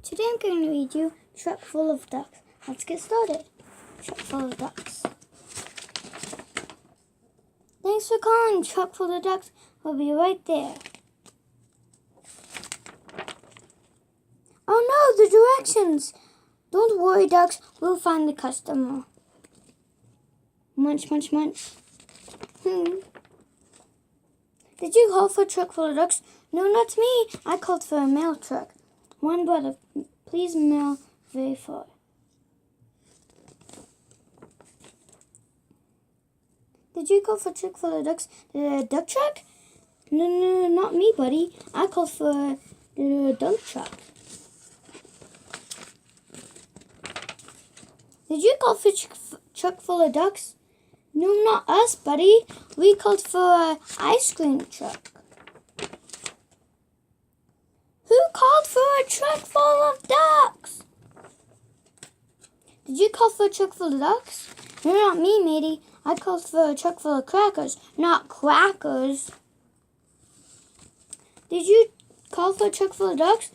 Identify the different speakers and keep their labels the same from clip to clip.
Speaker 1: Today I'm going to read you Truck Full of Ducks. Let's get started. Truck Full of Ducks. Thanks for calling Truck Full of Ducks. We'll be right there. Oh no, the directions! Don't worry, ducks. We'll find the customer. Munch, munch, munch. Did you call for a truck full of ducks? No, not me. I called for a mail truck. One brother, please mail very far. Did you call for a truck full of ducks? The duck truck? No, not me, buddy. I called for the dump truck. Did you call for a truck full of ducks? No, not us, buddy. We called for an ice cream truck. Who called for a truck full of ducks? Did you call for a truck full of ducks? No, not me, matey. I called for a truck full of crackers, not quackers. Did you call for a truck full of ducks?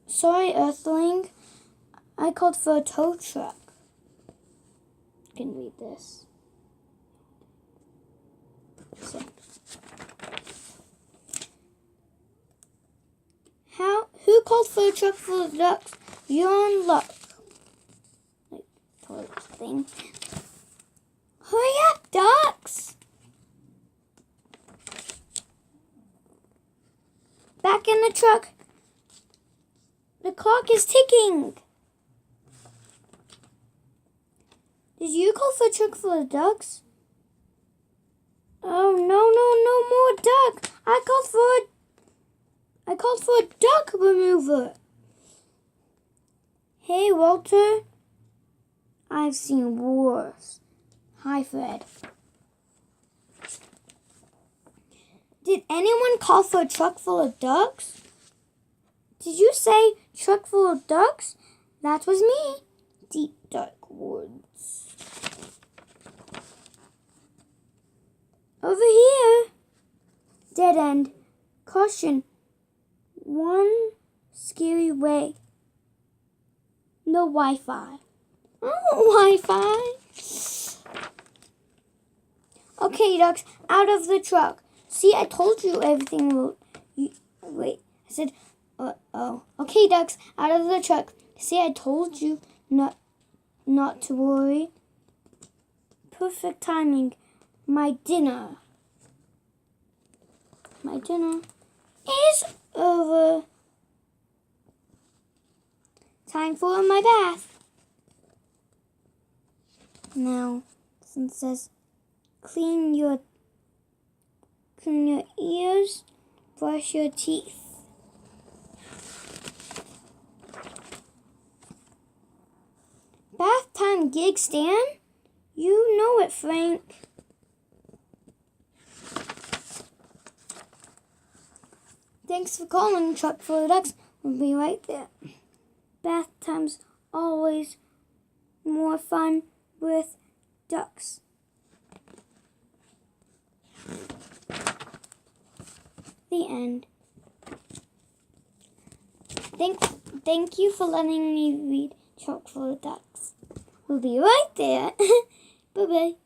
Speaker 1: Sorry, Earthling. I called for a tow truck. You can read this. So. Who called for a truck full of ducks? You're on luck. Like, toilet thing. Hurry up, ducks! Back in the truck. The clock is ticking. Did you call for a truck full of ducks? Oh, no more duck. I called for a duck remover. Hey, Walter. I've seen worse. Hi, Fred. Did anyone call for a truck full of ducks? Did you say truck full of ducks? That was me. Deep, dark woods. Over here. Dead end. Caution. One scary way. No Wi-Fi. Oh, Wi-Fi. Okay, ducks, out of the truck. See, I told you everything will... Wait, I said... Okay, ducks, out of the truck. See, I told you not to worry. Perfect timing. My dinner is over. Time for my bath. Now, since it says clean your ears, brush your teeth. Bath time gig, Stan? You know it, Frank. Thanks for calling Truck Full of Ducks. We'll be right there. Bath time's always more fun with ducks. The end. Thank you for letting me read Truck Full of Ducks. We'll be right there. Bye-bye.